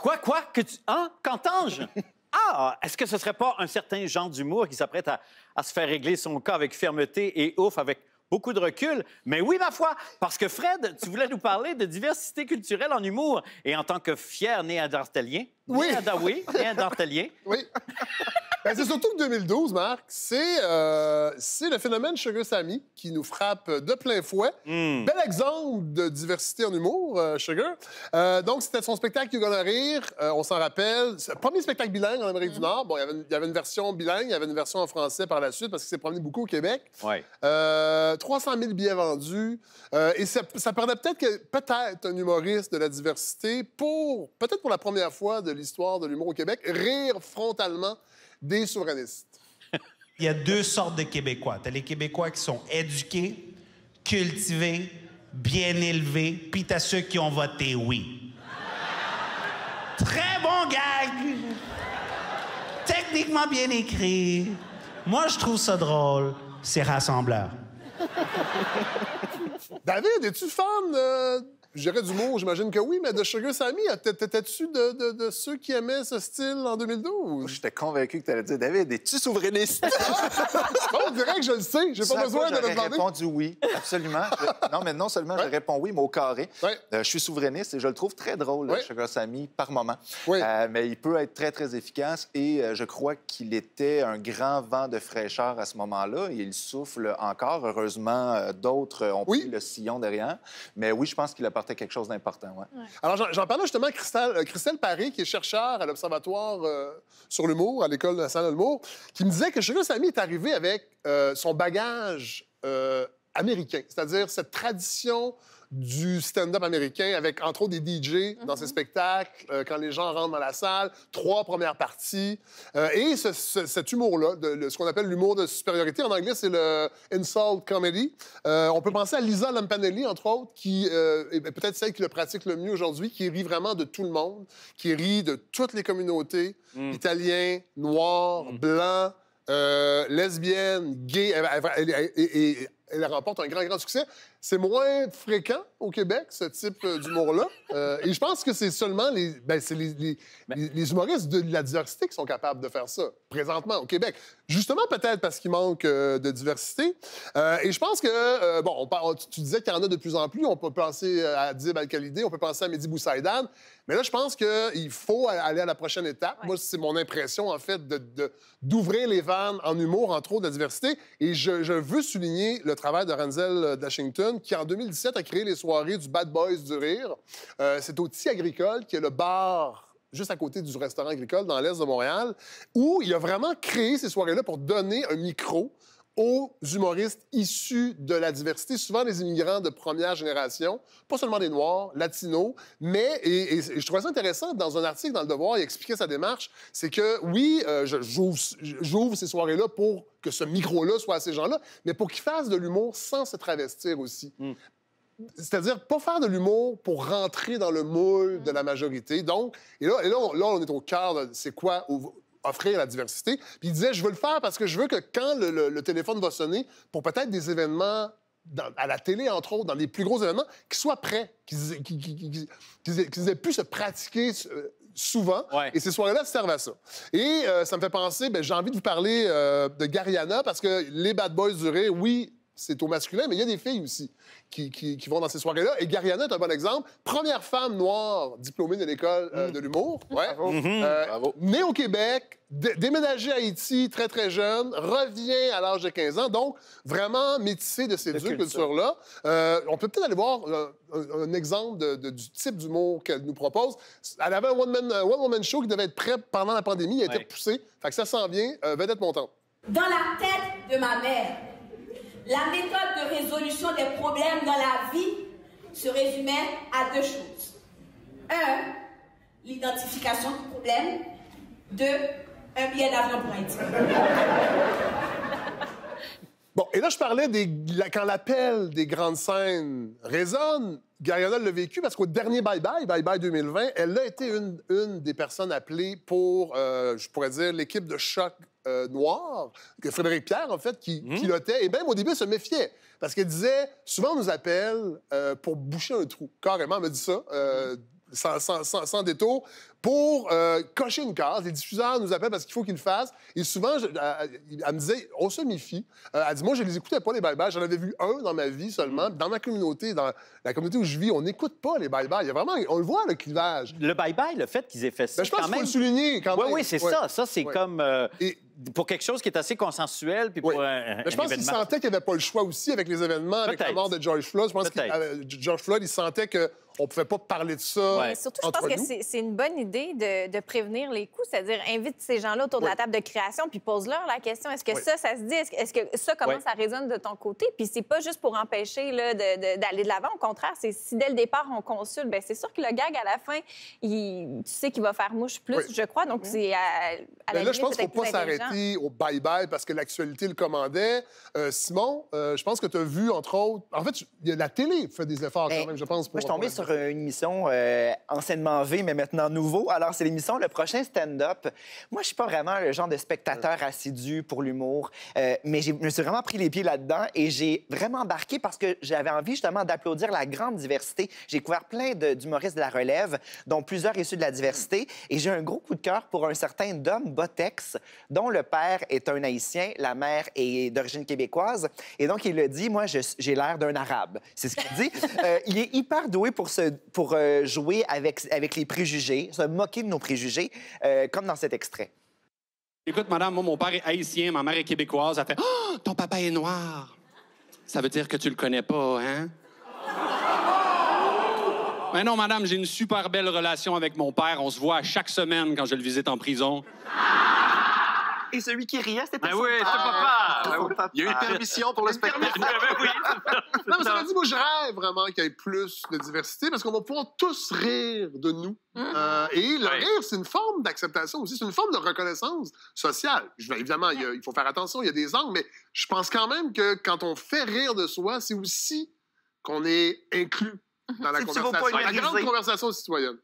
Quoi? Hein? Qu'entends-je? Ah! Est-ce que ce serait pas un certain genre d'humour qui s'apprête à se faire régler son cas avec fermeté et ouf, avec beaucoup de recul? Mais oui, ma foi, parce que Fred, tu voulais nous parler de diversité culturelle en humour. Et en tant que fier néandertalien... Oui. Néandertalien... Oui. Ben, c'est surtout que 2012, Marc, c'est le phénomène Sugar Sammy qui nous frappe de plein fouet. Bel exemple de diversité en humour, Sugar. Donc, c'était son spectacle You Gonna Rire, on s'en rappelle. C'est le premier spectacle bilingue en Amérique du Nord. Bon, il y avait une version bilingue, il y avait une version en français par la suite parce qu'il s'est promené beaucoup au Québec. Ouais. 300 000 billets vendus. Et ça permet peut-être un humoriste de la diversité peut-être pour la première fois de l'histoire de l'humour au Québec, rire frontalement des souverainistes. Il y a deux sortes de Québécois. Tu as les Québécois qui sont éduqués, cultivés, bien élevés, puis tu as ceux qui ont voté oui. Très bon gag! Techniquement bien écrit. Moi, je trouve ça drôle. C'est rassembleur. David, es-tu fan je dirais d'humour, j'imagine que oui, mais de Sugar Sammy, t'étais-tu de ceux qui aimaient ce style en 2012? J'étais convaincu que tu allais dire, David, es-tu souverainiste? Bon, on dirait que je le sais. J'ai pas besoin de le demander. J'aurais répondu oui, absolument. Non, mais non seulement je réponds oui, mais au carré. Ouais. Je suis souverainiste et je le trouve très drôle, Sugar Sammy, par moment. Oui. Mais il peut être très, très efficace et je crois qu'il était un grand vent de fraîcheur à ce moment-là. Et il souffle encore. Heureusement, d'autres ont pris le sillon derrière. Mais oui, je pense qu'il apportait quelque chose d'important. Ouais. Alors, j'en parlais justement à Christelle Paré, qui est chercheure à l'Observatoire sur l'humour, à l'École nationale de l'humour, qui me disait que Sugar Sammy est arrivé avec son bagage américain, c'est-à-dire cette tradition du stand-up américain avec, entre autres, des DJ dans ses spectacles, quand les gens rentrent dans la salle, 3 premières parties. Et cet humour-là, ce qu'on appelle l'humour de supériorité, en anglais, c'est le insult comedy. On peut penser à Lisa Lampanelli, entre autres, qui est peut-être celle qui le pratique le mieux aujourd'hui, qui rit vraiment de tout le monde, qui rit de toutes les communautés, italiens, noirs, blancs, lesbiennes, gays. Elle remporte un grand succès. C'est moins fréquent au Québec, ce type d'humour-là. Et je pense que c'est seulement les humoristes de la diversité qui sont capables de faire ça, présentement, au Québec. Justement, peut-être parce qu'il manque de diversité. Et je pense que, tu disais qu'il y en a de plus en plus. On peut penser à Dib Al-Khalidé, on peut penser à Mehdi Boussaïdan. Mais là, je pense qu'il faut aller à la prochaine étape. Ouais. Moi, c'est mon impression, en fait, d'ouvrir les vannes en humour, entre autres, de la diversité. Et je veux souligner le travail de Renzel Dashington, qui, en 2017, a créé les soirées du Bad Boys du Rire. C'est au Tea Agricole, qui est le bar juste à côté du restaurant agricole dans l'est de Montréal, où il a vraiment créé ces soirées-là pour donner un micro aux humoristes issus de la diversité, souvent des immigrants de première génération, pas seulement des Noirs, latinos, mais, et je trouvais ça intéressant, dans un article dans Le Devoir, il expliquait sa démarche, c'est que, oui, j'ouvre ces soirées-là pour que ce micro-là soit à ces gens-là, mais pour qu'ils fassent de l'humour sans se travestir aussi. C'est-à-dire, pas faire de l'humour pour rentrer dans le moule de la majorité. Donc, et là, on est au cœur de c'est quoi offrir la diversité. Puis il disait, je veux le faire parce que je veux que quand le téléphone va sonner, pour peut-être des événements à la télé, entre autres, dans les plus gros événements, qu'ils soient prêts, qu'ils aient pu se pratiquer souvent. Ouais. Et ces soirées-là servent à ça. Et ça me fait penser, j'ai envie de vous parler de Gariana, parce que les Bad Boys du Rire, oui, c'est au masculin, mais il y a des filles aussi qui vont dans ces soirées-là. Et Gariana est un bon exemple. Première femme noire diplômée de l'école de l'humour. Ouais. Bravo. Née au Québec, déménagée à Haïti très, très jeune, revient à l'âge de 15 ans. Donc, vraiment métissée de ces deux cultures-là. On peut peut-être aller voir un exemple du type d'humour qu'elle nous propose. Elle avait un one-woman show qui devait être prêt pendant la pandémie. Il a été repoussé. Fait que ça s'en vient. Vedette montante. Dans la tête de ma mère, la méthode de résolution des problèmes dans la vie se résumait à 2 choses. 1, l'identification du problème. 2, un billet d'avion pour Haïti. Bon, et là, je parlais quand l'appel des grandes scènes résonne, Gariana l'a vécu parce qu'au dernier Bye Bye 2020, elle a été une des personnes appelées pour, je pourrais dire, l'équipe de choc noir, que Frédéric Pierre, en fait, qui pilotait. Et même au début, elle se méfiait. Parce qu'elle disait, souvent, on nous appelle pour boucher un trou. Carrément, elle me dit ça. sans détour, pour cocher une case. Les diffuseurs nous appellent parce qu'il faut qu'ils le fassent. Et souvent, elle me disait, on se méfie. Elle dit, moi, je les écoutais pas, les bye-bye. J'en avais vu un dans ma vie seulement. Dans ma communauté, dans la communauté où je vis, on n'écoute pas les bye-bye. Il y a vraiment, on le voit, le clivage. Le bye-bye, le fait qu'ils aient fait ça, Ben, je pense qu'il faut le souligner quand même. Oui, c'est ça. Ça, c'est comme... pour quelque chose qui est assez consensuel, puis pour un je pense qu'il sentait qu'il n'y avait pas le choix aussi avec les événements, avec la mort de George Floyd. Je pense que George Floyd, il sentait qu'on ne pouvait pas parler de ça. Ouais. Surtout, je pense que c'est une bonne idée de prévenir les coups, c'est-à-dire invite ces gens-là autour de la table de création, puis pose-leur la question, est-ce que ça se dit? Est-ce que ça, comment ça résonne de ton côté? Puis c'est pas juste pour empêcher d'aller de l'avant. Au contraire, c'est si dès le départ, on consulte, bien, c'est sûr que le gag, à la fin, tu sais qu'il va faire mouche plus, je crois. Donc, c'est à la limite, là, je pense qu'il ne faut pas s'arrêter au bye-bye parce que l'actualité le commandait. Simon, je pense que tu as vu, entre autres... En fait, la télé fait des efforts quand même, je pense. Moi, je suis tombé sur une émission anciennement V, mais maintenant nouveau. Alors, c'est l'émission Le Prochain Stand-Up. Moi, je suis pas vraiment le genre de spectateur assidu pour l'humour, mais je me suis vraiment pris les pieds là-dedans et j'ai vraiment embarqué parce que j'avais envie justement d'applaudir la grande diversité. J'ai découvert plein d'humoristes de la relève, dont plusieurs issus de la diversité, et j'ai un gros coup de cœur pour un certain Dom Botex, dont le père est un Haïtien, la mère est d'origine québécoise, et donc il le dit, moi, j'ai l'air d'un Arabe. C'est ce qu'il dit. Il est hyper doué pour jouer avec les préjugés, se moquer de nos préjugés, comme dans cet extrait. Écoute, madame, moi, mon père est haïtien, ma mère est québécoise. Elle fait « Oh, ton papa est noir. Ça veut dire que tu le connais pas, hein? » Mais non, madame, j'ai une super belle relation avec mon père. On se voit chaque semaine quand je le visite en prison. Et celui qui riait, c'était oui, c'est papa. Il y a eu permission pour le spectacle. Non, mais ça veut dire, moi, je rêve vraiment qu'il y ait plus de diversité parce qu'on va pouvoir tous rire de nous. Et le rire, c'est une forme d'acceptation aussi. C'est une forme de reconnaissance sociale. Évidemment, il faut faire attention, il y a des angles, mais je pense quand même que quand on fait rire de soi, c'est aussi qu'on est inclus dans la conversation, la grande conversation citoyenne.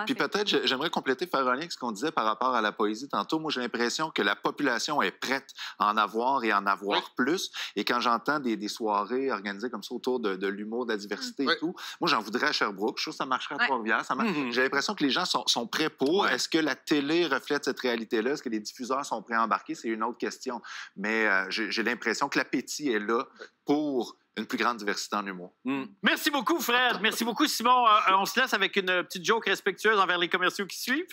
Puis peut-être, j'aimerais compléter, faire un lien avec ce qu'on disait par rapport à la poésie tantôt. Moi, j'ai l'impression que la population est prête à en avoir et à en avoir plus. Et quand j'entends des soirées organisées comme ça autour de l'humour, de la diversité et tout, moi, j'en voudrais à Sherbrooke. Je trouve que ça marcherait à Trois-Rivières. J'ai l'impression que les gens sont prêts pour. Est-ce que la télé reflète cette réalité-là? Est-ce que les diffuseurs sont prêts à embarquer? C'est une autre question. Mais j'ai l'impression que l'appétit est là pour une plus grande diversité en humour. Merci beaucoup, Fred. Merci beaucoup, Simon. On se laisse avec une petite joke respectueuse envers les commerciaux qui suivent.